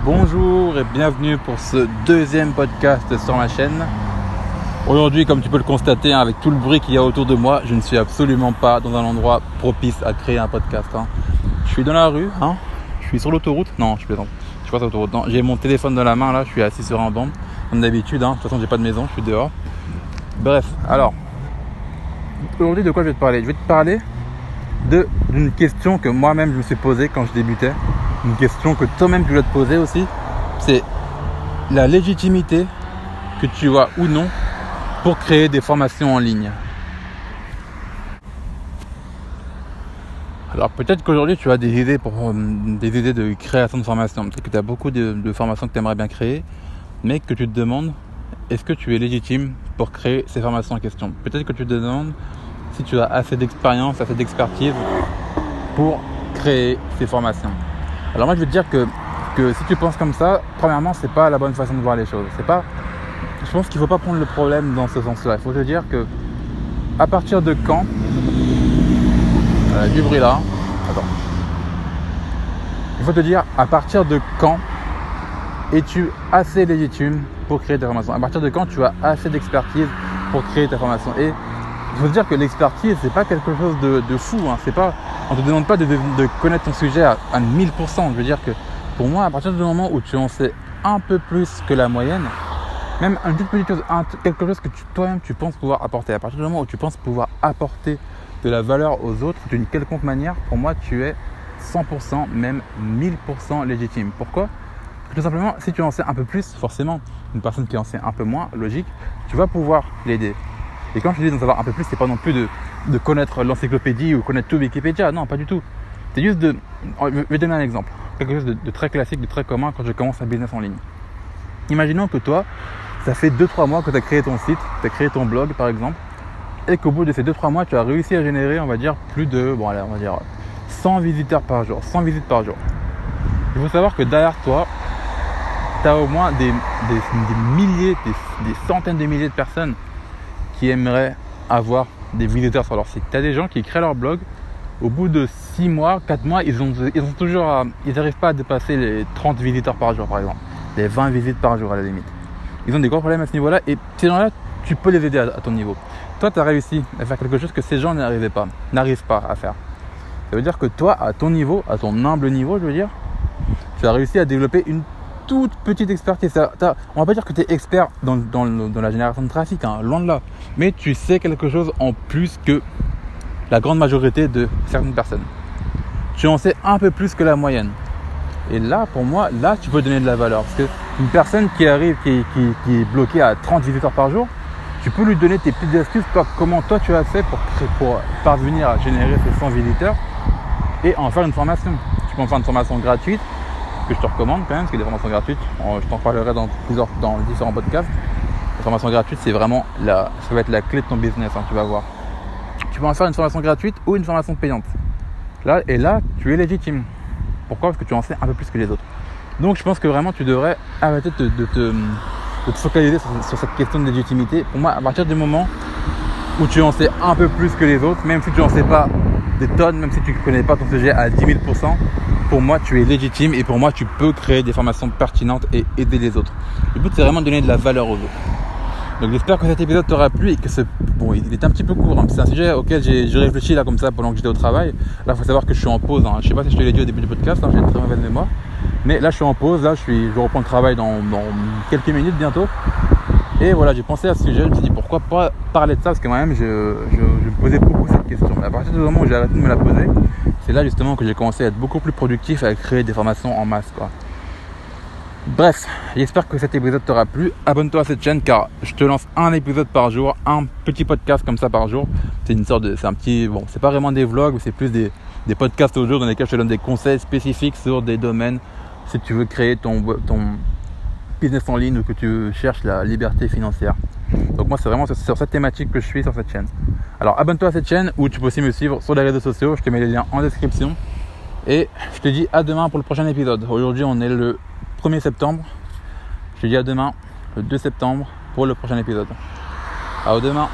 Bonjour et bienvenue pour ce deuxième podcast sur ma chaîne. Aujourd'hui, comme tu peux le constater, avec tout le bruit qu'il y a autour de moi, je ne suis absolument pas dans un endroit propice à créer un podcast. Je suis dans la rue, je suis sur l'autoroute. Non, je plaisante. Je suis pas sur l'autoroute. Non, j'ai mon téléphone dans la main là, je suis assis sur un banc. Comme d'habitude, de toute façon, j'ai pas de maison, je suis dehors. Bref, alors, aujourd'hui, de quoi je vais te parler ? Je vais te parler d'une question que moi-même je me suis posée quand je débutais. Une question que toi-même tu dois te poser aussi, c'est la légitimité que tu as ou non pour créer des formations en ligne. Alors peut-être qu'aujourd'hui tu as des idées de création de formation, peut-être que tu as beaucoup de formations que tu aimerais bien créer, mais que tu te demandes est-ce que tu es légitime pour créer ces formations en question. Peut-être que tu te demandes si tu as assez d'expérience, assez d'expertise pour créer ces formations. Alors moi je vais te dire que si tu penses comme ça, premièrement c'est pas la bonne façon de voir les choses. Je pense qu'il faut pas prendre le problème dans ce sens-là. Il faut te dire que à partir de quand du bruit là. Attends. Il faut te dire à partir de quand es-tu assez légitime pour créer ta formation. À partir de quand tu as assez d'expertise pour créer ta formation. Et il faut te dire que l'expertise c'est pas quelque chose de fou. C'est pas, on te demande pas de connaître ton sujet à 1000%. Je veux dire que pour moi, à partir du moment où tu en sais un peu plus que la moyenne, même une toute petite chose, quelque chose que toi-même tu penses pouvoir apporter, à partir du moment où tu penses pouvoir apporter de la valeur aux autres d'une quelconque manière, pour moi tu es 100%, même 1000% légitime. Pourquoi ? Parce que tout simplement, si tu en sais un peu plus, forcément, une personne qui en sait un peu moins, logique, tu vas pouvoir l'aider. Et quand je dis d'en savoir un peu plus, c'est pas non plus de connaître l'encyclopédie ou connaître tout Wikipédia, non, pas du tout. C'est juste je vais donner un exemple, quelque chose de très classique, de très commun quand je commence un business en ligne. Imaginons que toi, ça fait 2-3 mois que tu as créé ton site, tu as créé ton blog par exemple, et qu'au bout de ces 2-3 mois, tu as réussi à générer, on va dire, plus de, 100 visiteurs par jour, 100 visites par jour. Il faut savoir que derrière toi, tu as au moins des milliers, des centaines de milliers de personnes qui aimeraient avoir des visiteurs sur leur site. Tu as des gens qui créent leur blog, au bout de 6 mois, 4 mois, ils n'arrivent pas à dépasser les 30 visiteurs par jour par exemple, les 20 visites par jour à la limite. Ils ont des gros problèmes à ce niveau-là et ces gens-là, tu peux les aider à ton niveau. Toi, tu as réussi à faire quelque chose que ces gens n'arrivent pas à faire. Ça veut dire que toi, à ton niveau, à ton humble niveau, je veux dire, tu as réussi à développer une toute petite expertise. On va pas dire que tu es expert dans la génération de trafic, loin de là. Mais tu sais quelque chose en plus que la grande majorité de certaines personnes. Tu en sais un peu plus que la moyenne. Et là, pour moi, tu peux donner de la valeur. Parce qu'une personne qui arrive, qui est bloquée à 30 visiteurs par jour, tu peux lui donner tes petites astuces, comment toi tu as fait pour parvenir à générer ces 100 visiteurs et en faire une formation. Tu peux en faire une formation gratuite, que je te recommande quand même, parce qu'il y a des formations gratuites. Je t'en parlerai dans différents podcasts. La formation gratuite, ça va être la clé de ton business, tu vas voir. Tu peux en faire une formation gratuite ou une formation payante. Là, tu es légitime. Pourquoi ? Parce que tu en sais un peu plus que les autres. Donc je pense que vraiment tu devrais arrêter de te focaliser sur cette question de légitimité. Pour moi, à partir du moment où tu en sais un peu plus que les autres, même si tu n'en sais pas des tonnes, même si tu ne connais pas ton sujet à 10 000%, pour moi tu es légitime et pour moi tu peux créer des formations pertinentes et aider les autres. Le but c'est vraiment de donner de la valeur aux autres. Donc j'espère que cet épisode t'aura plu et que il est un petit peu court. C'est un sujet auquel j'ai réfléchi là comme ça pendant que j'étais au travail. Là il faut savoir que je suis en pause. Je sais pas si je te l'ai dit au début du podcast, j'ai une très mauvaise mémoire. Mais là je suis en pause, je reprends le travail dans quelques minutes bientôt. Et voilà, j'ai pensé à ce sujet, je me suis dit pourquoi pas parler de ça, parce que moi-même je me posais beaucoup cette question. Mais à partir du moment où j'ai arrêté de me la poser, c'est là justement que j'ai commencé à être beaucoup plus productif, à créer des formations en masse, Bref, j'espère que cet épisode t'aura plu. Abonne-toi à cette chaîne car je te lance un épisode par jour, un petit podcast comme ça par jour. C'est c'est pas vraiment des vlogs, c'est plus des podcasts au jour dans lesquels je te donne des conseils spécifiques sur des domaines. Si tu veux créer ton business en ligne ou que tu cherches la liberté financière. Donc moi c'est vraiment sur cette thématique que je suis sur cette chaîne. Alors abonne-toi à cette chaîne ou tu peux aussi me suivre sur les réseaux sociaux. Je te mets les liens en description. Et je te dis à demain pour le prochain épisode. Aujourd'hui on est le 1er septembre. Je te dis à demain, le 2 septembre, pour le prochain épisode. À demain.